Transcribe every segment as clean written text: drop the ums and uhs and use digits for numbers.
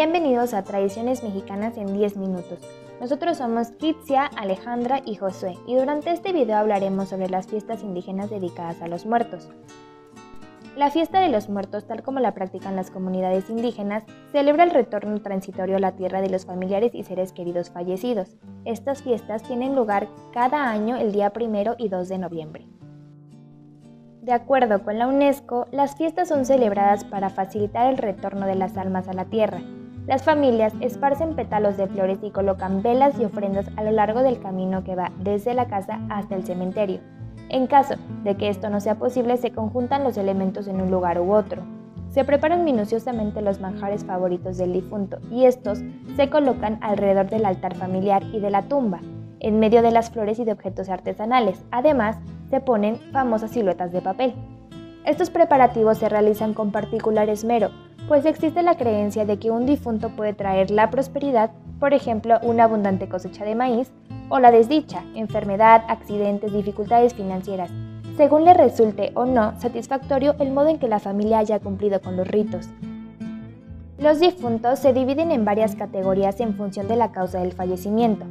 Bienvenidos a Tradiciones Mexicanas en 10 minutos. Nosotros somos Kitsia, Alejandra y Josué y durante este video hablaremos sobre las fiestas indígenas dedicadas a los muertos. La fiesta de los muertos, tal como la practican las comunidades indígenas, celebra el retorno transitorio a la tierra de los familiares y seres queridos fallecidos. Estas fiestas tienen lugar cada año el día 1 y 2 de noviembre. De acuerdo con la UNESCO, las fiestas son celebradas para facilitar el retorno de las almas a la tierra. Las familias esparcen pétalos de flores y colocan velas y ofrendas a lo largo del camino que va desde la casa hasta el cementerio. En caso de que esto no sea posible, se conjuntan los elementos en un lugar u otro. Se preparan minuciosamente los manjares favoritos del difunto y estos se colocan alrededor del altar familiar y de la tumba, en medio de las flores y de objetos artesanales. Además, se ponen famosas siluetas de papel. Estos preparativos se realizan con particular esmero, pues existe la creencia de que un difunto puede traer la prosperidad, por ejemplo, una abundante cosecha de maíz, o la desdicha, enfermedad, accidentes, dificultades financieras, según le resulte o no satisfactorio el modo en que la familia haya cumplido con los ritos. Los difuntos se dividen en varias categorías en función de la causa del fallecimiento: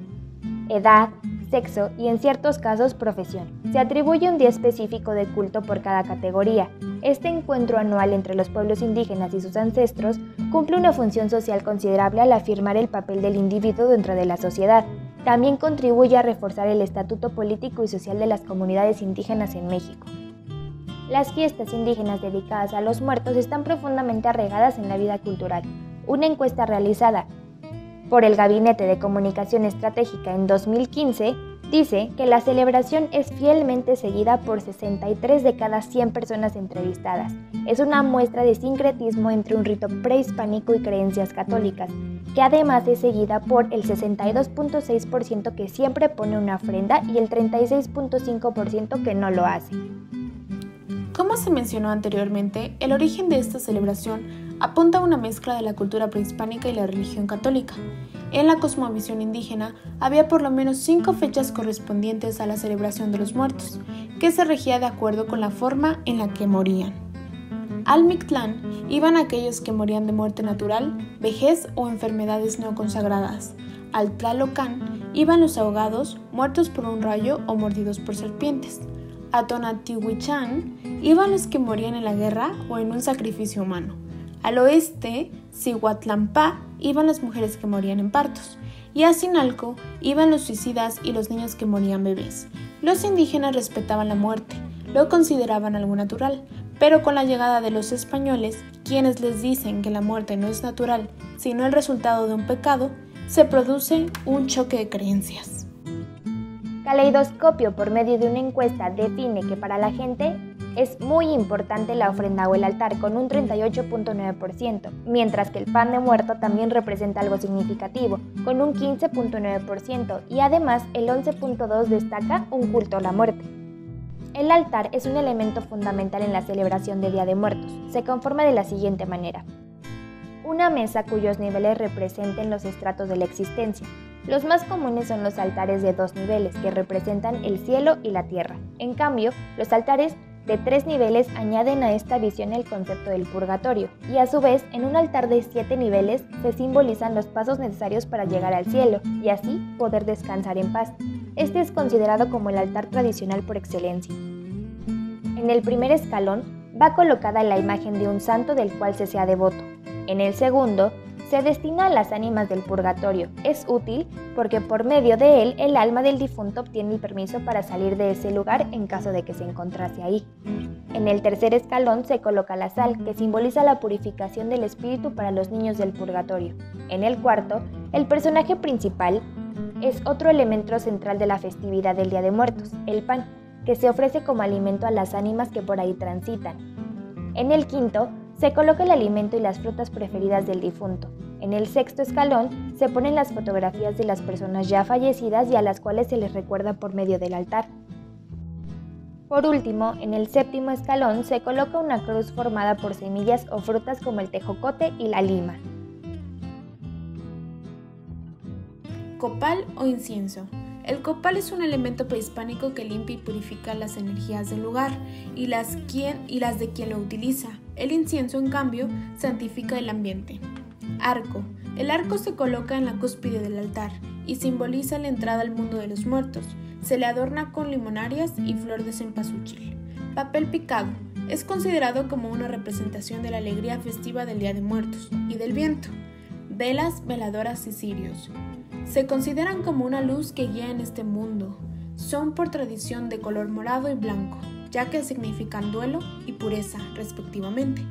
edad, sexo y en ciertos casos profesión. Se atribuye un día específico de culto por cada categoría. Este encuentro anual entre los pueblos indígenas y sus ancestros cumple una función social considerable al afirmar el papel del individuo dentro de la sociedad. También contribuye a reforzar el estatuto político y social de las comunidades indígenas en México. Las fiestas indígenas dedicadas a los muertos están profundamente arraigadas en la vida cultural. Una encuesta realizada por el Gabinete de Comunicación Estratégica en 2015 dice que la celebración es fielmente seguida por 63 de cada 100 personas entrevistadas. Es una muestra de sincretismo entre un rito prehispánico y creencias católicas, que además es seguida por el 62.6% que siempre pone una ofrenda y el 36.5% que no lo hace. Como se mencionó anteriormente, el origen de esta celebración apunta a una mezcla de la cultura prehispánica y la religión católica. En la cosmovisión indígena había por lo menos 5 fechas correspondientes a la celebración de los muertos, que se regía de acuerdo con la forma en la que morían. Al Mictlán iban aquellos que morían de muerte natural, vejez o enfermedades no consagradas. Al Tlalocán iban los ahogados, muertos por un rayo o mordidos por serpientes. A Tonatiuhüichán iban los que morían en la guerra o en un sacrificio humano. Al oeste, Cihuatlampá, iban las mujeres que morían en partos. Y a Sinalco iban los suicidas y los niños que morían bebés. Los indígenas respetaban la muerte, lo consideraban algo natural, pero con la llegada de los españoles, quienes les dicen que la muerte no es natural, sino el resultado de un pecado, se produce un choque de creencias. Caleidoscopio, por medio de una encuesta, define que para la gente es muy importante la ofrenda o el altar, con un 38.9%, mientras que el pan de muerto también representa algo significativo, con un 15.9%, y además el 11.2% destaca un culto a la muerte. El altar es un elemento fundamental en la celebración de Día de Muertos. Se conforma de la siguiente manera: una mesa cuyos niveles representen los estratos de la existencia. Los más comunes son los altares de 2 niveles, que representan el cielo y la tierra. En cambio, los altares de 3 niveles añaden a esta visión el concepto del purgatorio, y a su vez, en un altar de 7 niveles se simbolizan los pasos necesarios para llegar al cielo, y así poder descansar en paz. Este es considerado como el altar tradicional por excelencia. En el primer escalón va colocada la imagen de un santo del cual se sea devoto. En el segundo, se destina a las ánimas del purgatorio. Es útil porque por medio de él el alma del difunto obtiene el permiso para salir de ese lugar en caso de que se encontrase ahí. En el tercer escalón se coloca la sal, que simboliza la purificación del espíritu para los niños del purgatorio. En el cuarto, el personaje principal es otro elemento central de la festividad del Día de Muertos, el pan, que se ofrece como alimento a las ánimas que por ahí transitan. En el quinto, se coloca el alimento y las frutas preferidas del difunto. En el sexto escalón se ponen las fotografías de las personas ya fallecidas y a las cuales se les recuerda por medio del altar. Por último, en el séptimo escalón se coloca una cruz formada por semillas o frutas como el tejocote y la lima. Copal o incienso. El copal es un elemento prehispánico que limpia y purifica las energías del lugar y las de quien lo utiliza. El incienso, en cambio, santifica el ambiente. Arco. El arco se coloca en la cúspide del altar y simboliza la entrada al mundo de los muertos. Se le adorna con limonarias y flor de cempasúchil. Papel picado. Es considerado como una representación de la alegría festiva del Día de Muertos y del viento. Velas, veladoras y cirios. Se consideran como una luz que guía en este mundo. Son por tradición de color morado y blanco, ya que significan duelo y pureza, respectivamente.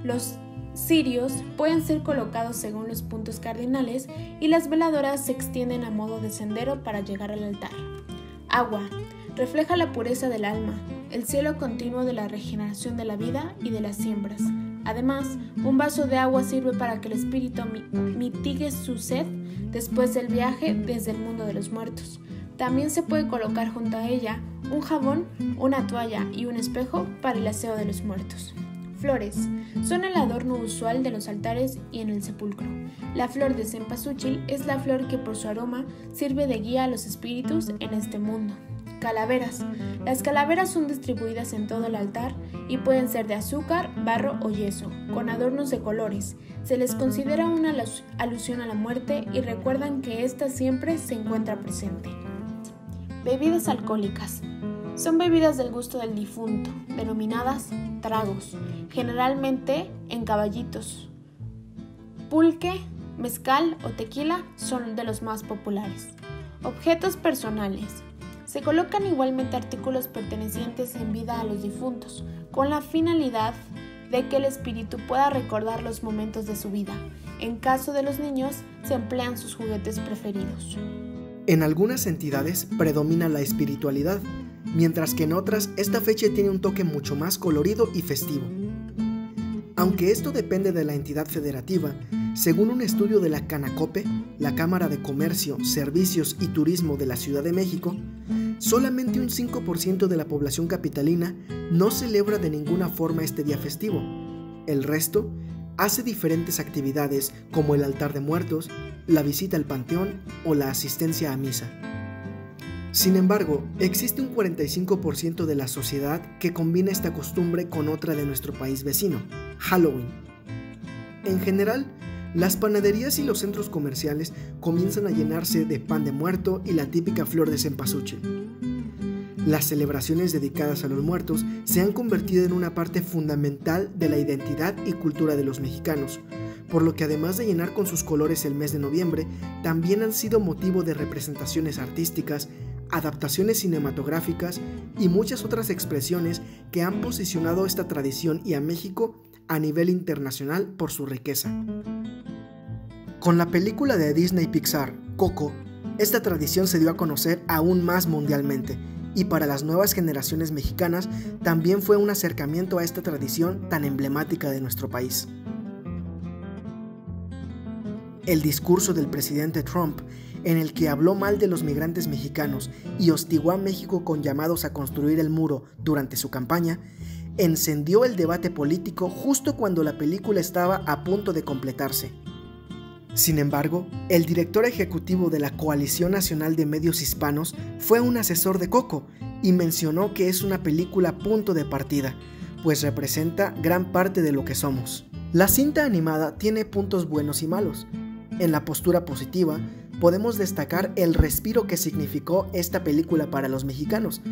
Los cirios pueden ser colocados según los puntos cardinales y las veladoras se extienden a modo de sendero para llegar al altar. Agua. Refleja la pureza del alma, el cielo continuo de la regeneración de la vida y de las siembras. Además, un vaso de agua sirve para que el espíritu mitigue su sed después del viaje desde el mundo de los muertos. También se puede colocar junto a ella un jabón, una toalla y un espejo para el aseo de los muertos. Flores. Son el adorno usual de los altares y en el sepulcro. La flor de cempasúchil es la flor que por su aroma sirve de guía a los espíritus en este mundo. Calaveras. Las calaveras son distribuidas en todo el altar y pueden ser de azúcar, barro o yeso, con adornos de colores. Se les considera una alusión a la muerte y recuerdan que ésta siempre se encuentra presente. Bebidas alcohólicas. Son bebidas del gusto del difunto, denominadas tragos, generalmente en caballitos. Pulque, mezcal o tequila son de los más populares. Objetos personales. Se colocan igualmente artículos pertenecientes en vida a los difuntos, con la finalidad de que el espíritu pueda recordar los momentos de su vida. En caso de los niños, se emplean sus juguetes preferidos. En algunas entidades predomina la espiritualidad, mientras que en otras esta fecha tiene un toque mucho más colorido y festivo. Aunque esto depende de la entidad federativa, según un estudio de la Canacope, la Cámara de Comercio, Servicios y Turismo de la Ciudad de México, solamente un 5% de la población capitalina no celebra de ninguna forma este día festivo. El resto hace diferentes actividades como el altar de muertos, la visita al panteón o la asistencia a misa. Sin embargo, existe un 45% de la sociedad que combina esta costumbre con otra de nuestro país vecino, Halloween. En general, las panaderías y los centros comerciales comienzan a llenarse de pan de muerto y la típica flor de cempasúchil. Las celebraciones dedicadas a los muertos se han convertido en una parte fundamental de la identidad y cultura de los mexicanos, por lo que además de llenar con sus colores el mes de noviembre, también han sido motivo de representaciones artísticas, adaptaciones cinematográficas y muchas otras expresiones que han posicionado esta tradición y a México a nivel internacional por su riqueza. Con la película de Disney Pixar, Coco, esta tradición se dio a conocer aún más mundialmente y para las nuevas generaciones mexicanas también fue un acercamiento a esta tradición tan emblemática de nuestro país. El discurso del presidente Trump, en el que habló mal de los migrantes mexicanos y hostigó a México con llamados a construir el muro durante su campaña, encendió el debate político justo cuando la película estaba a punto de completarse. Sin embargo, el director ejecutivo de la Coalición Nacional de Medios Hispanos fue un asesor de Coco y mencionó que es una película punto de partida, pues representa gran parte de lo que somos. La cinta animada tiene puntos buenos y malos. En la postura positiva, podemos destacar el respiro que significó esta película para los mexicanos,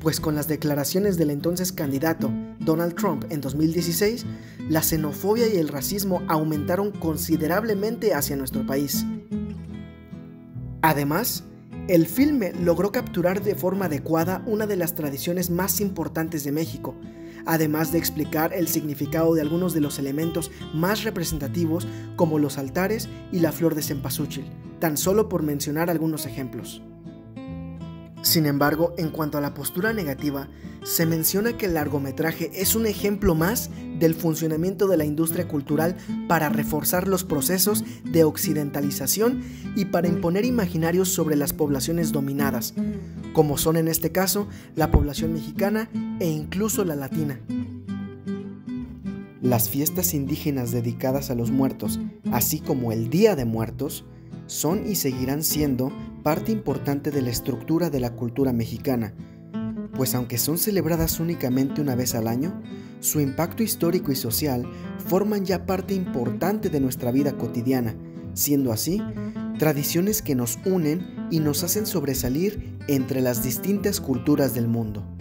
pues con las declaraciones del entonces candidato Donald Trump en 2016, la xenofobia y el racismo aumentaron considerablemente hacia nuestro país. Además, el filme logró capturar de forma adecuada una de las tradiciones más importantes de México, además de explicar el significado de algunos de los elementos más representativos como los altares y la flor de cempasúchil, tan solo por mencionar algunos ejemplos. Sin embargo, en cuanto a la postura negativa, se menciona que el largometraje es un ejemplo más del funcionamiento de la industria cultural para reforzar los procesos de occidentalización y para imponer imaginarios sobre las poblaciones dominadas, como son en este caso la población mexicana e incluso la latina. Las fiestas indígenas dedicadas a los muertos, así como el Día de Muertos, son y seguirán siendo parte importante de la estructura de la cultura mexicana, pues aunque son celebradas únicamente una vez al año, su impacto histórico y social forman ya parte importante de nuestra vida cotidiana, siendo así tradiciones que nos unen y nos hacen sobresalir entre las distintas culturas del mundo.